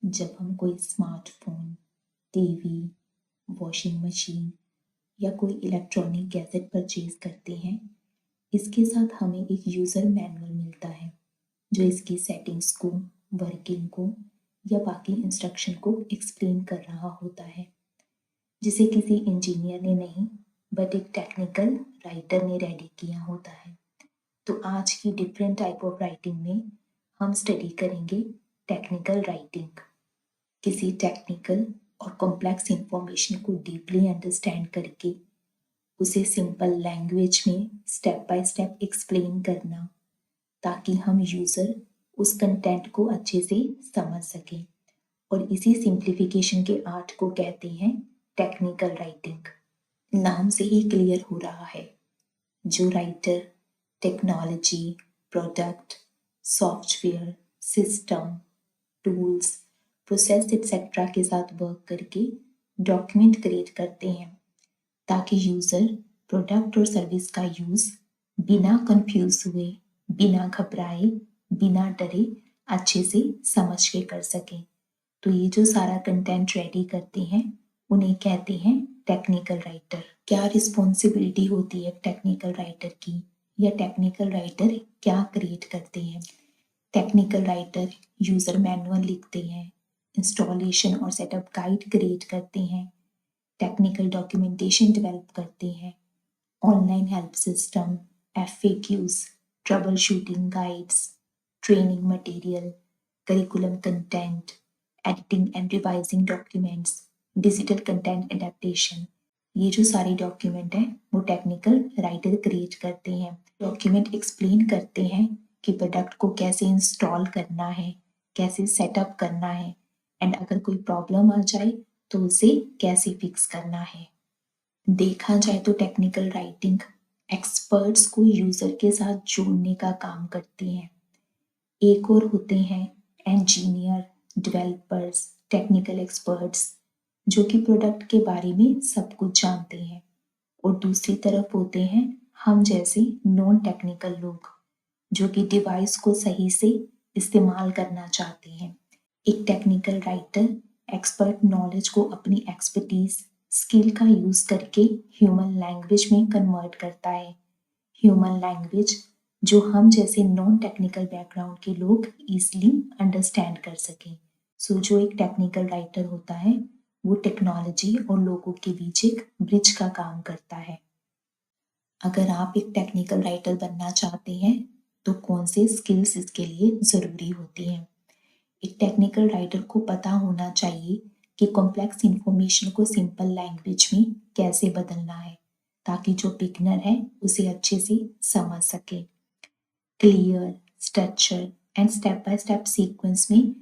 जब हम कोई स्मार्टफोन, टीवी, वॉशिंग मशीन या कोई इलेक्ट्रॉनिक गैजेट परचेज करते हैं, इसके साथ हमें एक यूज़र मैनुअल मिलता है जो इसकी सेटिंग्स को, वर्किंग को या बाकी इंस्ट्रक्शन को एक्सप्लेन कर रहा होता है, जिसे किसी इंजीनियर ने नहीं बट एक टेक्निकल राइटर ने रेडी किया होता है। तो आज की डिफरेंट टाइप ऑफ राइटिंग में हम स्टडी करेंगे टेक्निकल राइटिंग। किसी टेक्निकल और कॉम्प्लेक्स इंफॉर्मेशन को डीपली अंडरस्टैंड करके उसे सिंपल लैंग्वेज में स्टेप बाय स्टेप एक्सप्लेन करना, ताकि हम यूज़र उस कंटेंट को अच्छे से समझ सकें। और इसी सिंप्लीफिकेशन के आर्ट को कहते हैं टेक्निकल राइटिंग। नाम से ही क्लियर हो रहा है, जो writer technology, product, software, system, tools, process etcetera के साथ वर्क करके डॉक्यूमेंट क्रिएट करते हैं, ताकि यूज़र प्रोडक्ट और सर्विस का यूज़ बिना कंफ्यूज हुए, बिना घबराए, बिना डरे अच्छे से समझ के कर सके। तो ये जो सारा कंटेंट रेडी करते हैं उन्हें कहते हैं टेक्निकल राइटर। क्या रिस्पॉन्सिबिलिटी होती है टेक्निकल राइटर की, या टेक्निकल राइटर क्या क्रिएट करते हैं? टेक्निकल राइटर यूज़र मैनुअल लिखते हैं, इंस्टॉलेशन और सेटअप गाइड क्रिएट करते हैं, टेक्निकल डॉक्यूमेंटेशन डेवलप करते हैं, online help system, FAQs, trouble shooting guides, training material, curriculum content, editing and revising documents, digital content adaptation. ये जो सारे डॉक्यूमेंट हैं वो टेक्निकल राइटर क्रिएट करते हैं। डॉक्यूमेंट एक्सप्लेन करते हैं कि प्रोडक्ट को कैसे इंस्टॉल करना है, कैसे सेटअप करना है, एंड अगर कोई प्रॉब्लम आ जाए तो उसे कैसे फिक्स करना है। देखा जाए तो टेक्निकल राइटिंग एक्सपर्ट्स को यूज़र के साथ जोड़ने का काम करती हैं। एक और होते हैं इंजीनियर, डेवलपर्स, टेक्निकल एक्सपर्ट्स, जो कि प्रोडक्ट के बारे में सब कुछ जानते हैं, और दूसरी तरफ होते हैं हम जैसे नॉन टेक्निकल लोग, जो कि डिवाइस को सही से इस्तेमाल करना चाहते हैं। एक टेक्निकल राइटर एक्सपर्ट नॉलेज को अपनी एक्सपर्टीज, स्किल का यूज करके ह्यूमन लैंग्वेज में कन्वर्ट करता है। ह्यूमन लैंग्वेज जो हम जैसे नॉन टेक्निकल बैकग्राउंड के लोग इजीली अंडरस्टैंड कर सकें। सो जो एक टेक्निकल राइटर होता है वो टेक्नोलॉजी और लोगों के बीच एक ब्रिज का काम करता है। अगर आप एक टेक्निकल राइटर बनना चाहते हैं तो कौन से स्किल्स इसके लिए ज़रूरी होती हैं? एक टेक्निकल राइटर को पता होना चाहिए कि कॉम्प्लेक्स इंफॉर्मेशन को सिंपल लैंग्वेज में कैसे बदलना है, ताकि जो बिगनर है उसे अच्छे से समझ सके। Clear, structure and step by step sequence में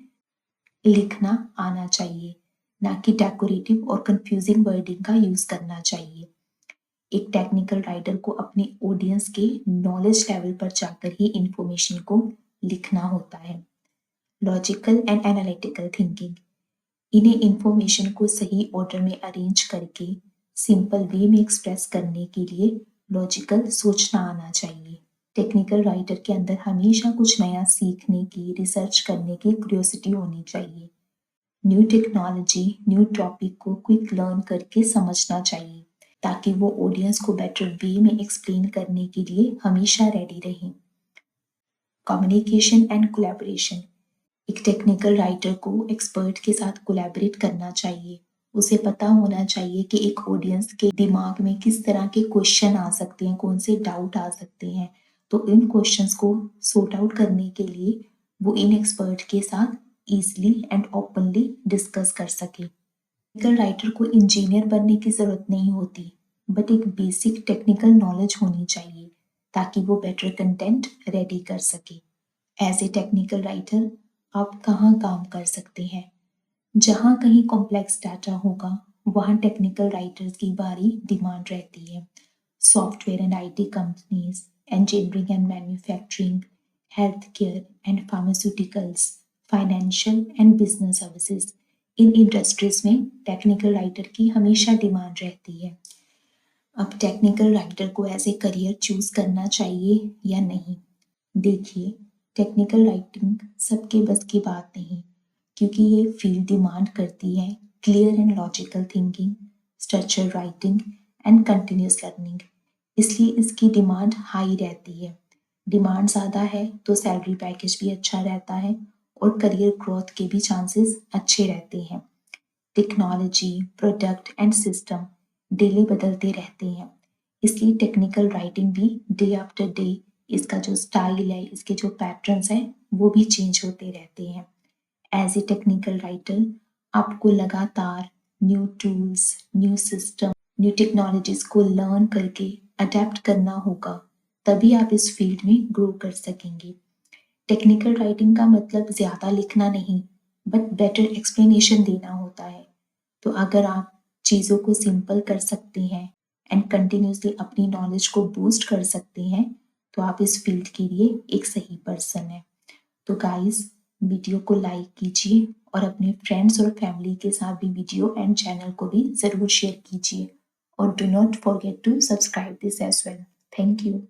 लिखना आना चाहिए, ना कि डेकोरेटिव और कंफ्यूजिंग वर्डिंग का यूज करना चाहिए। एक टेक्निकल राइटर को अपने ऑडियंस के नॉलेज लेवल पर जाकर ही इंफॉर्मेशन को लिखना होता है। लॉजिकल एंड एनालिटिकल थिंकिंग, इन्हें इंफॉर्मेशन को सही ऑर्डर में अरेंज करके सिंपल वे में एक्सप्रेस करने के लिए लॉजिकल सोचना आना चाहिए। टेक्निकल राइटर के अंदर हमेशा कुछ नया सीखने की, रिसर्च करने की क्यूरियोसिटी होनी चाहिए। न्यू टेक्नोलॉजी, न्यू टॉपिक को क्विक लर्न करके समझना चाहिए, ताकि वो ऑडियंस को बेटर वे में एक्सप्लेन करने के लिए हमेशा रेडी रहें। कम्युनिकेशन एंड कोलैबोरेशन, एक टेक्निकल राइटर को एक्सपर्ट के साथ कोलैबोरेट करना चाहिए। उसे पता होना चाहिए कि एक ऑडियंस के दिमाग में किस तरह के क्वेश्चन आ सकते हैं, कौन से डाउट आ सकते हैं। तो इन क्वेश्चंस को सॉर्ट आउट करने के लिए वो इन एक्सपर्ट के साथ इजीली एंड ओपनली डिस्कस कर सके। टेक्निकल राइटर को इंजीनियर बनने की ज़रूरत नहीं होती, बट एक बेसिक टेक्निकल नॉलेज होनी चाहिए, ताकि वो बेटर कंटेंट रेडी कर सके। एज ए टेक्निकल राइटर आप कहाँ काम कर सकते हैं? जहाँ कहीं कॉम्प्लेक्स डाटा होगा वहाँ टेक्निकल राइटर्स की भारी डिमांड रहती है। Software and IT companies, engineering and manufacturing, health care and pharmaceuticals, financial and business services, in industries में टेक्निकल राइटर की हमेशा डिमांड रहती है। अब टेक्निकल राइटर को एज ए करियर चूज करना चाहिए या नहीं? देखिए, टेक्निकल राइटिंग सबके बस की बात नहीं। क्योंकि ये फील्ड डिमांड करती है clear and logical thinking, structure writing and continuous learning. इसलिए इसकी डिमांड हाई रहती है। डिमांड ज़्यादा है तो सैलरी पैकेज भी अच्छा रहता है और करियर ग्रोथ के भी चांसेस अच्छे रहते हैं। Technology, product and system daily बदलते रहते हैं, इसलिए टेक्निकल राइटिंग भी डे आफ्टर डे इसका जो स्टाइल है, इसके जो पैटर्न्स हैं वो भी चेंज होते रहते हैं। एज ए टेक्निकल राइटर आपको लगातार new tools, new system, new technologies को लर्न करके अडेप्ट करना होगा, तभी आप इस फील्ड में ग्रो कर सकेंगे। टेक्निकल राइटिंग का मतलब ज़्यादा लिखना नहीं, बट बेटर एक्सप्लेनेशन देना होता है। तो अगर आप चीज़ों को सिंपल कर सकते हैं एंड कंटिन्यूसली अपनी नॉलेज को बूस्ट कर सकते हैं, तो आप इस फील्ड के लिए एक सही पर्सन है। तो गाइस, वीडियो को लाइक कीजिए और अपने फ्रेंड्स और फैमिली के साथ भी वीडियो एंड चैनल को भी ज़रूर शेयर कीजिए और do not forget to subscribe this as well. Thank you.